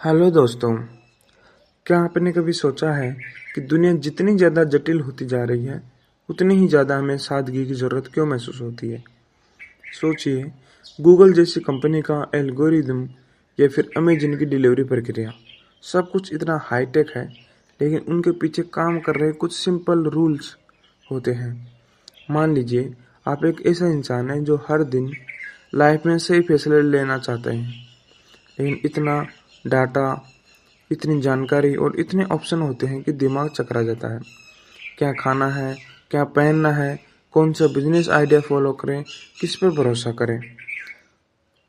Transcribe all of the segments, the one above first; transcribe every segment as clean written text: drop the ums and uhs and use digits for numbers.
Hello दोस्तों, क्या आपने कभी सोचा है कि दुनिया जितनी ज़्यादा जटिल होती जा रही है, उतनी ही ज़्यादा हमें सादगी की ज़रूरत क्यों महसूस होती है? सोचिए, गूगल जैसी कंपनी का एल्गोरिदम या फिर अमेजन की डिलीवरी प्रक्रिया, सब कुछ इतना हाईटेक है, लेकिन उनके पीछे काम कर रहे कुछ सिंपल रूल्स होते हैं। मान लीजिए, आप एक ऐसा इंसान है जो हर दिन लाइफ में सही फैसले लेना चाहते हैं, लेकिन इतना डाटा, इतनी जानकारी और इतने ऑप्शन होते हैं कि दिमाग चकरा जाता है। क्या खाना है, क्या पहनना है, कौन सा बिजनेस आइडिया फॉलो करें, किस पर भरोसा करें।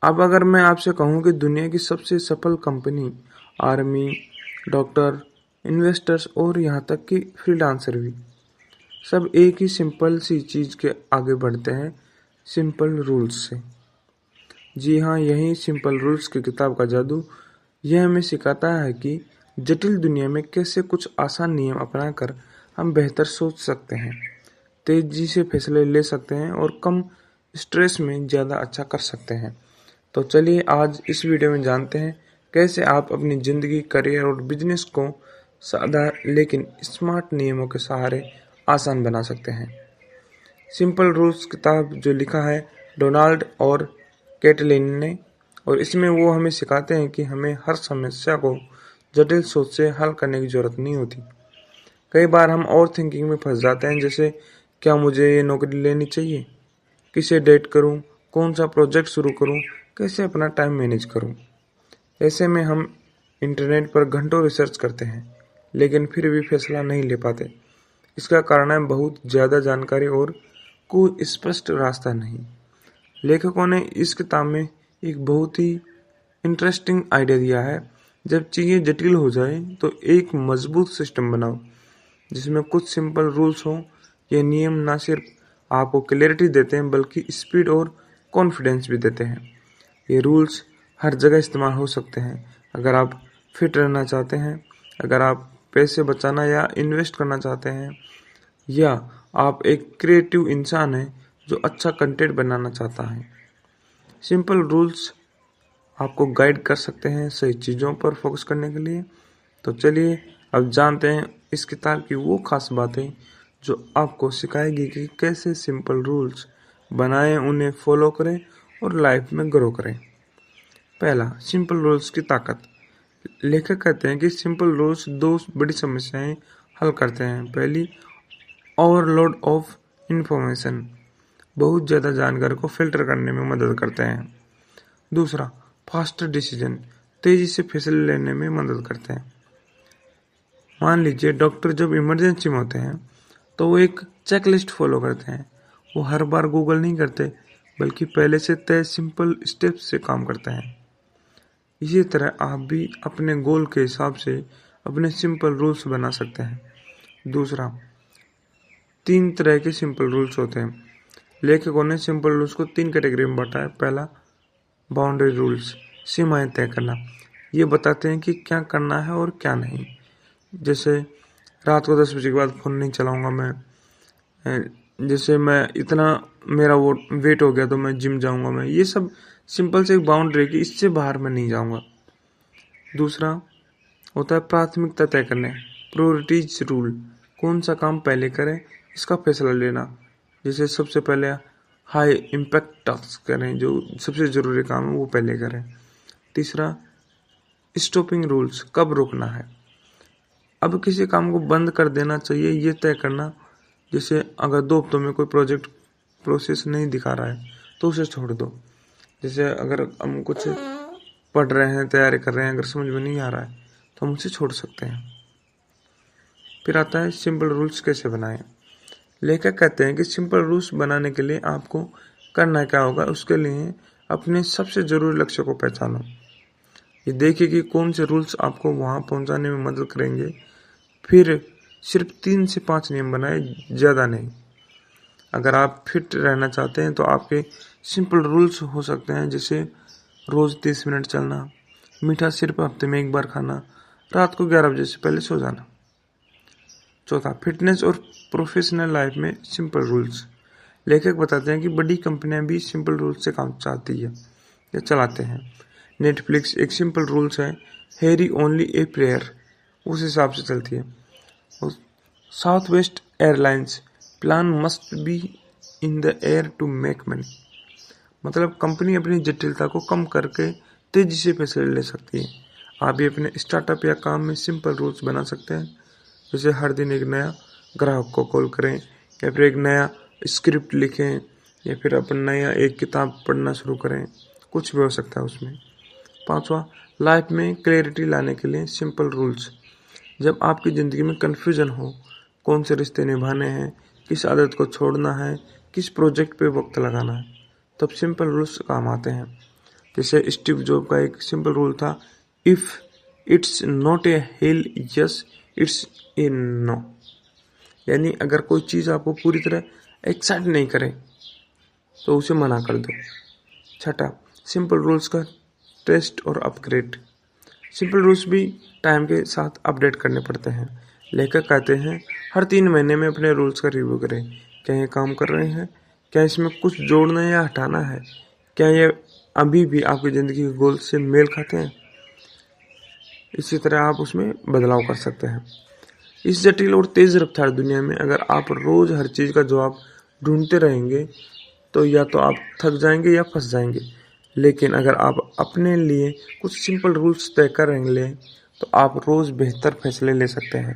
अब अगर मैं आपसे कहूं कि दुनिया की सबसे सफल कंपनी, आर्मी, डॉक्टर, इन्वेस्टर्स और यहाँ तक कि फ्रीलांसर भी, सब एक ही सिंपल सी चीज़ के आगे बढ़ते हैं, सिंपल रूल्स से। जी हाँ, यही सिंपल रूल्स की किताब का जादू। यह हमें सिखाता है कि जटिल दुनिया में कैसे कुछ आसान नियम अपनाकर हम बेहतर सोच सकते हैं, तेजी से फैसले ले सकते हैं और कम स्ट्रेस में ज़्यादा अच्छा कर सकते हैं। तो चलिए आज इस वीडियो में जानते हैं कैसे आप अपनी ज़िंदगी, करियर और बिजनेस को सादा लेकिन स्मार्ट नियमों के सहारे आसान बना सकते हैं। सिंपल रूल्स किताब जो लिखा है डोनाल्ड और कैटलिन ने, और इसमें वो हमें सिखाते हैं कि हमें हर समस्या को जटिल सोच से हल करने की ज़रूरत नहीं होती। कई बार हम ओवर थिंकिंग में फंस जाते हैं, जैसे क्या मुझे ये नौकरी लेनी चाहिए, किसे डेट करूं, कौन सा प्रोजेक्ट शुरू करूं, कैसे अपना टाइम मैनेज करूं। ऐसे में हम इंटरनेट पर घंटों रिसर्च करते हैं, लेकिन फिर भी फैसला नहीं ले पाते। इसका कारण है बहुत ज़्यादा जानकारी और कोई स्पष्ट रास्ता नहीं। लेखकों ने इस किताब में एक बहुत ही इंटरेस्टिंग आइडिया दिया है। जब चीज़ें जटिल हो जाए तो एक मजबूत सिस्टम बनाओ जिसमें कुछ सिंपल रूल्स हों। ये नियम ना सिर्फ आपको क्लैरिटी देते हैं बल्कि स्पीड और कॉन्फिडेंस भी देते हैं। ये रूल्स हर जगह इस्तेमाल हो सकते हैं। अगर आप फिट रहना चाहते हैं, अगर आप पैसे बचाना या इन्वेस्ट करना चाहते हैं, या आप एक क्रिएटिव इंसान हैं जो अच्छा कंटेंट बनाना चाहता है। सिंपल रूल्स आपको गाइड कर सकते हैं सही चीज़ों पर फोकस करने के लिए। तो चलिए अब जानते हैं इस किताब की वो खास बातें जो आपको सिखाएगी कि कैसे सिंपल रूल्स बनाएं, उन्हें फॉलो करें और लाइफ में ग्रो करें। पहला, सिंपल रूल्स की ताकत। लेखक कहते हैं कि सिंपल रूल्स दो बड़ी समस्याएं हल करते हैं। पहली, ओवरलोड ऑफ इंफॉर्मेशन, बहुत ज़्यादा जानकारी को फिल्टर करने में मदद करते हैं। दूसरा, फास्टर डिसीजन, तेजी से फैसले लेने में मदद करते हैं। मान लीजिए डॉक्टर जब इमरजेंसी में होते हैं तो वो एक चेकलिस्ट फॉलो करते हैं। वो हर बार गूगल नहीं करते बल्कि पहले से तय सिंपल स्टेप्स से काम करते हैं। इसी तरह आप भी अपने गोल के हिसाब से अपने सिंपल रूल्स बना सकते हैं। दूसरा, 3 तरह के सिंपल रूल्स होते हैं। लेखकों ने सिंपल रूल्स को 3 कैटेगरी में बांटा है। पहला, बाउंड्री रूल्स, सीमाएं तय करना। ये बताते हैं कि क्या करना है और क्या नहीं। जैसे रात को 10 बजे के बाद फ़ोन नहीं चलाऊंगा मैं, जैसे मैं इतना मेरा वो वेट हो गया तो मैं जिम जाऊंगा मैं। ये सब सिंपल से एक बाउंड्री की, इससे बाहर मैं नहीं जाऊंगा। दूसरा होता है प्राथमिकता तय करने, प्रायोरिटीज रूल, कौन सा काम पहले करें इसका फैसला लेना। जैसे सबसे पहले हाई इम्पैक्ट टास्क करें, जो सबसे ज़रूरी काम है वो पहले करें। तीसरा, स्टॉपिंग रूल्स, कब रोकना है, अब किसी काम को बंद कर देना चाहिए ये तय करना। जैसे अगर 2 हफ्तों में कोई प्रोजेक्ट प्रोसेस नहीं दिखा रहा है तो उसे छोड़ दो। जैसे अगर हम कुछ पढ़ रहे हैं, तैयारी कर रहे हैं, अगर समझ में नहीं आ रहा है तो हम उसे छोड़ सकते हैं। फिर आता है सिंपल रूल्स कैसे बनाएं। लेखक कहते हैं कि सिंपल रूल्स बनाने के लिए आपको करना क्या होगा, उसके लिए अपने सबसे ज़रूरी लक्ष्य को पहचानो। ये देखिए कि कौन से रूल्स आपको वहाँ पहुँचाने में मदद करेंगे। फिर सिर्फ 3 से 5 नियम बनाए, ज़्यादा नहीं। अगर आप फिट रहना चाहते हैं तो आपके सिंपल रूल्स हो सकते हैं, जैसे रोज़ 30 मिनट चलना, मीठा सिर्फ हफ्ते में 1 बार खाना, रात को 11 बजे से पहले सो जाना। चौथा, फिटनेस और प्रोफेशनल लाइफ में सिंपल रूल्स। लेखक बताते हैं कि बड़ी कंपनियां भी सिंपल रूल्स से काम चाहती है या चलाते हैं, नेटफ्लिक्स एक सिंपल रूल्स है, हैरी ओनली ए प्लेयर, उस हिसाब से चलती है। और Southwest airlines, plane must be in the air to make money, मतलब कंपनी अपनी जटिलता को कम करके तेजी से पैसे ले सकती है। आप भी अपने स्टार्टअप या काम में सिंपल रूल्स बना सकते हैं, जैसे हर दिन एक नया ग्राहक को कॉल करें, या फिर एक नया स्क्रिप्ट लिखें, या फिर अपन नया एक किताब पढ़ना शुरू करें, कुछ भी हो सकता है उसमें। 5वां, लाइफ में क्लैरिटी लाने के लिए सिंपल रूल्स। जब आपकी ज़िंदगी में कन्फ्यूजन हो, कौन से रिश्ते निभाने हैं, किस आदत को छोड़ना है, किस प्रोजेक्ट पे वक्त लगाना है, तब सिंपल रूल्स काम आते हैं। जैसे स्टीव जॉब का एक सिंपल रूल था, if it's not a hell yes it's a no, यानी अगर कोई चीज़ आपको पूरी तरह एक्साइट नहीं करे तो उसे मना कर दो। 6, सिंपल रूल्स का टेस्ट और अपग्रेड। सिंपल रूल्स भी टाइम के साथ अपडेट करने पड़ते हैं। लेखक कहते हैं हर 3 महीने में अपने रूल्स का रिव्यू करें, क्या ये काम कर रहे हैं, क्या इसमें कुछ जोड़ना या हटाना है, क्या ये अभी भी आपकी ज़िंदगी के गोल से मेल खाते हैं। इसी तरह आप उसमें बदलाव कर सकते हैं। इस जटिल और तेज़ रफ्तार दुनिया में अगर आप रोज़ हर चीज़ का जवाब ढूंढते रहेंगे तो या तो आप थक जाएंगे या फंस जाएंगे। लेकिन अगर आप अपने लिए कुछ सिंपल रूल्स तय कर लें तो आप रोज़ बेहतर फैसले ले सकते हैं,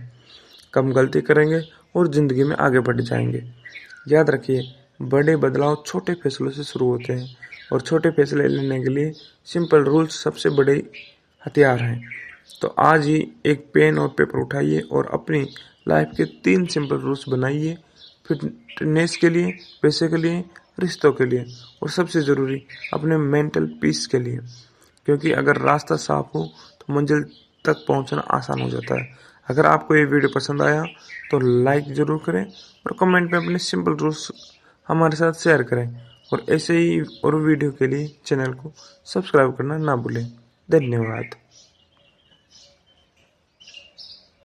कम गलती करेंगे और ज़िंदगी में आगे बढ़ जाएंगे। याद रखिए, बड़े बदलाव छोटे फैसलों से शुरू होते हैं और छोटे फैसले लेने के लिए सिंपल रूल्स सबसे बड़े हथियार हैं। तो आज ही एक पेन और पेपर उठाइए और अपनी लाइफ के 3 सिंपल रूल्स बनाइए, फिटनेस के लिए, पैसे के लिए, रिश्तों के लिए और सबसे ज़रूरी अपने मेंटल पीस के लिए। क्योंकि अगर रास्ता साफ हो तो मंजिल तक पहुंचना आसान हो जाता है। अगर आपको ये वीडियो पसंद आया तो लाइक ज़रूर करें और कमेंट में अपने सिंपल रूल्स हमारे साथ शेयर करें, और ऐसे ही और वीडियो के लिए चैनल को सब्सक्राइब करना ना भूलें। धन्यवाद।